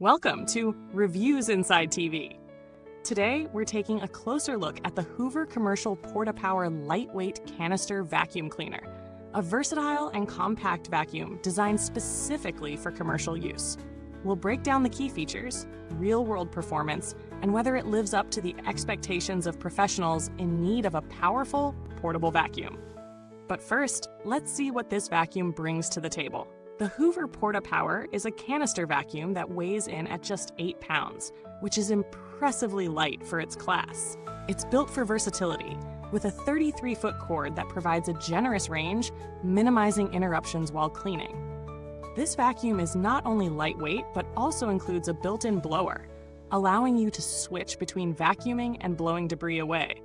Welcome to Reviewsinsidetv. Today, we're taking a closer look at the Hoover Commercial PortaPower Lightweight Canister Vacuum Cleaner, a versatile and compact vacuum designed specifically for commercial use. We'll break down the key features, real-world performance, and whether it lives up to the expectations of professionals in need of a powerful, portable vacuum. But first, let's see what this vacuum brings to the table. The Hoover PortaPower is a canister vacuum that weighs in at just 8 pounds, which is impressively light for its class. It's built for versatility, with a 33-foot cord that provides a generous range, minimizing interruptions while cleaning. This vacuum is not only lightweight, but also includes a built-in blower, allowing you to switch between vacuuming and blowing debris away,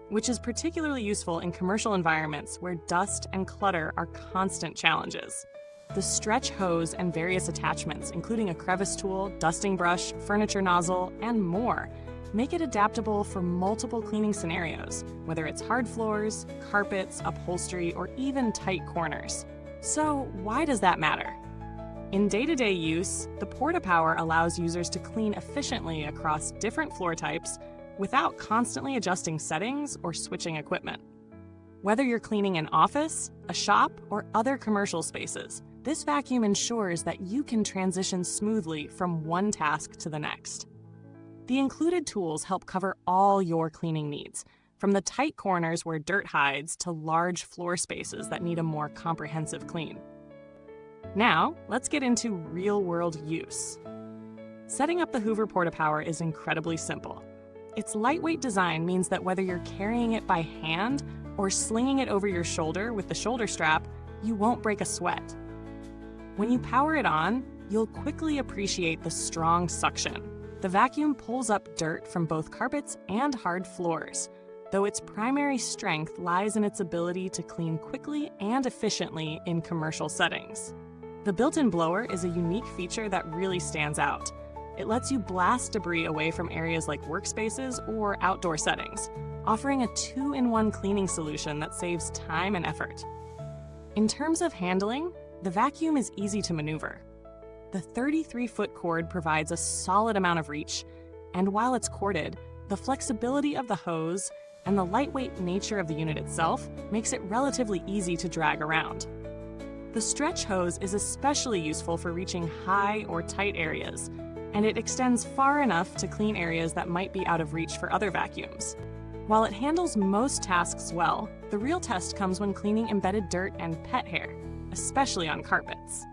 which is particularly useful in commercial environments where dust and clutter are constant challenges. The stretch hose and various attachments, including a crevice tool, dusting brush, furniture nozzle, and more, make it adaptable for multiple cleaning scenarios, whether it's hard floors, carpets, upholstery, or even tight corners. So why does that matter? In day-to-day use, the PortaPower allows users to clean efficiently across different floor types without constantly adjusting settings or switching equipment. Whether you're cleaning an office, a shop, or other commercial spaces, this vacuum ensures that you can transition smoothly from one task to the next. The included tools help cover all your cleaning needs, from the tight corners where dirt hides to large floor spaces that need a more comprehensive clean. Now, let's get into real-world use. Setting up the Hoover PortaPower is incredibly simple. Its lightweight design means that whether you're carrying it by hand or slinging it over your shoulder with the shoulder strap, you won't break a sweat. When you power it on, you'll quickly appreciate the strong suction. The vacuum pulls up dirt from both carpets and hard floors, though its primary strength lies in its ability to clean quickly and efficiently in commercial settings. The built-in blower is a unique feature that really stands out. It lets you blast debris away from areas like workspaces or outdoor settings, offering a 2-in-1 cleaning solution that saves time and effort. In terms of handling, the vacuum is easy to maneuver. The 33-foot cord provides a solid amount of reach, and while it's corded, the flexibility of the hose and the lightweight nature of the unit itself makes it relatively easy to drag around. The stretch hose is especially useful for reaching high or tight areas, and it extends far enough to clean areas that might be out of reach for other vacuums. While it handles most tasks well, the real test comes when cleaning embedded dirt and pet hair, especially on carpets.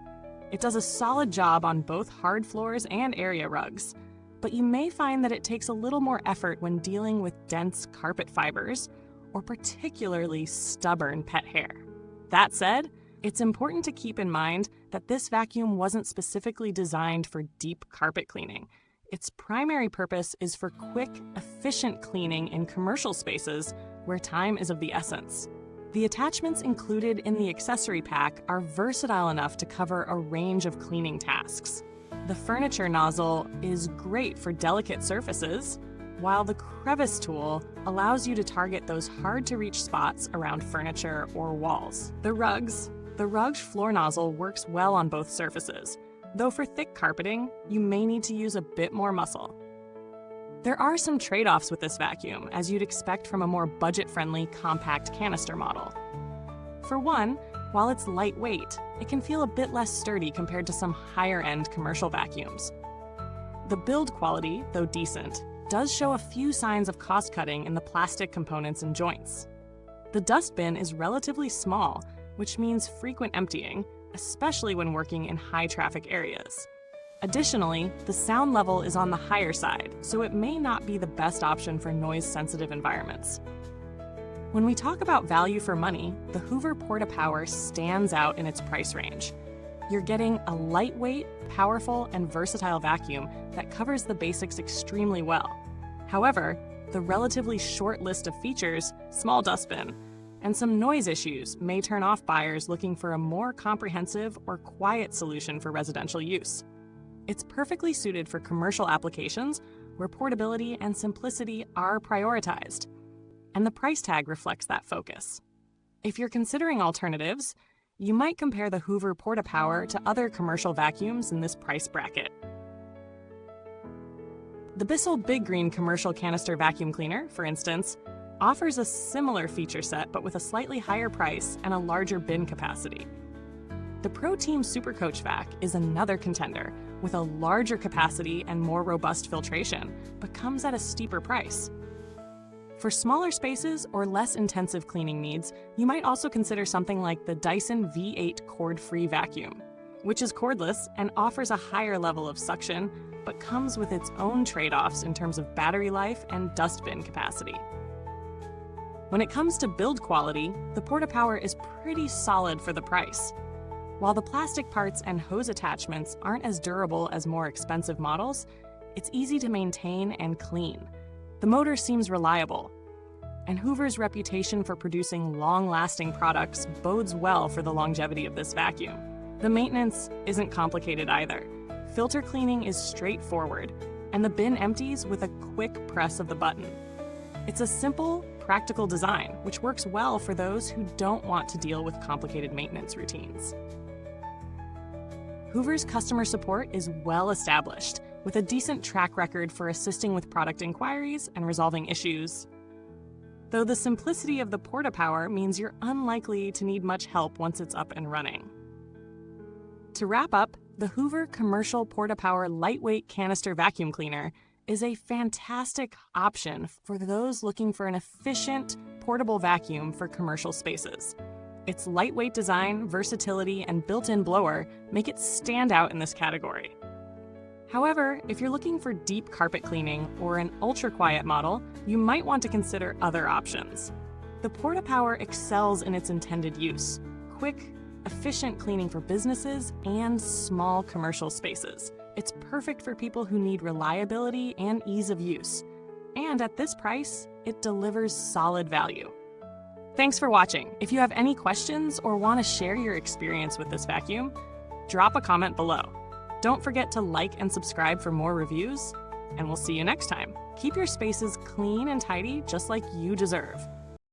It does a solid job on both hard floors and area rugs, but you may find that it takes a little more effort when dealing with dense carpet fibers or particularly stubborn pet hair. That said, it's important to keep in mind that this vacuum wasn't specifically designed for deep carpet cleaning. Its primary purpose is for quick, efficient cleaning in commercial spaces where time is of the essence. The attachments included in the accessory pack are versatile enough to cover a range of cleaning tasks. The furniture nozzle is great for delicate surfaces, while the crevice tool allows you to target those hard-to-reach spots around furniture or walls. The rug floor nozzle works well on both surfaces, though for thick carpeting, you may need to use a bit more muscle. There are some trade-offs with this vacuum, as you'd expect from a more budget-friendly, compact canister model. For one, while it's lightweight, it can feel a bit less sturdy compared to some higher-end commercial vacuums. The build quality, though decent, does show a few signs of cost-cutting in the plastic components and joints. The dust bin is relatively small, which means frequent emptying, especially when working in high-traffic areas. Additionally, the sound level is on the higher side, so it may not be the best option for noise-sensitive environments. When we talk about value for money, the Hoover PortaPower stands out in its price range. You're getting a lightweight, powerful, and versatile vacuum that covers the basics extremely well. However, the relatively short list of features, small dustbin, and some noise issues may turn off buyers looking for a more comprehensive or quiet solution for residential use. It's perfectly suited for commercial applications where portability and simplicity are prioritized, and the price tag reflects that focus. If you're considering alternatives, you might compare the Hoover PortaPower to other commercial vacuums in this price bracket. The Bissell Big Green commercial canister vacuum cleaner, for instance, offers a similar feature set but with a slightly higher price and a larger bin capacity. The ProTeam Super Coach Vac is another contender with a larger capacity and more robust filtration, but comes at a steeper price. For smaller spaces or less intensive cleaning needs, you might also consider something like the Dyson V8 cord-free vacuum, which is cordless and offers a higher level of suction, but comes with its own trade-offs in terms of battery life and dust bin capacity. When it comes to build quality, the PortaPower is pretty solid for the price. While the plastic parts and hose attachments aren't as durable as more expensive models, it's easy to maintain and clean. The motor seems reliable, and Hoover's reputation for producing long-lasting products bodes well for the longevity of this vacuum. The maintenance isn't complicated either. Filter cleaning is straightforward, and the bin empties with a quick press of the button. It's a simple, practical design, which works well for those who don't want to deal with complicated maintenance routines. Hoover's customer support is well established, with a decent track record for assisting with product inquiries and resolving issues. Though the simplicity of the PortaPower means you're unlikely to need much help once it's up and running. To wrap up, the Hoover Commercial PortaPower Lightweight Canister Vacuum Cleaner is a fantastic option for those looking for an efficient, portable vacuum for commercial spaces. Its lightweight design, versatility, and built-in blower make it stand out in this category. However, if you're looking for deep carpet cleaning or an ultra-quiet model, you might want to consider other options. The PortaPower excels in its intended use: quick, efficient cleaning for businesses and small commercial spaces. It's perfect for people who need reliability and ease of use. And at this price, it delivers solid value. Thanks for watching. If you have any questions or want to share your experience with this vacuum, drop a comment below. Don't forget to like and subscribe for more reviews, and we'll see you next time. Keep your spaces clean and tidy just like you deserve.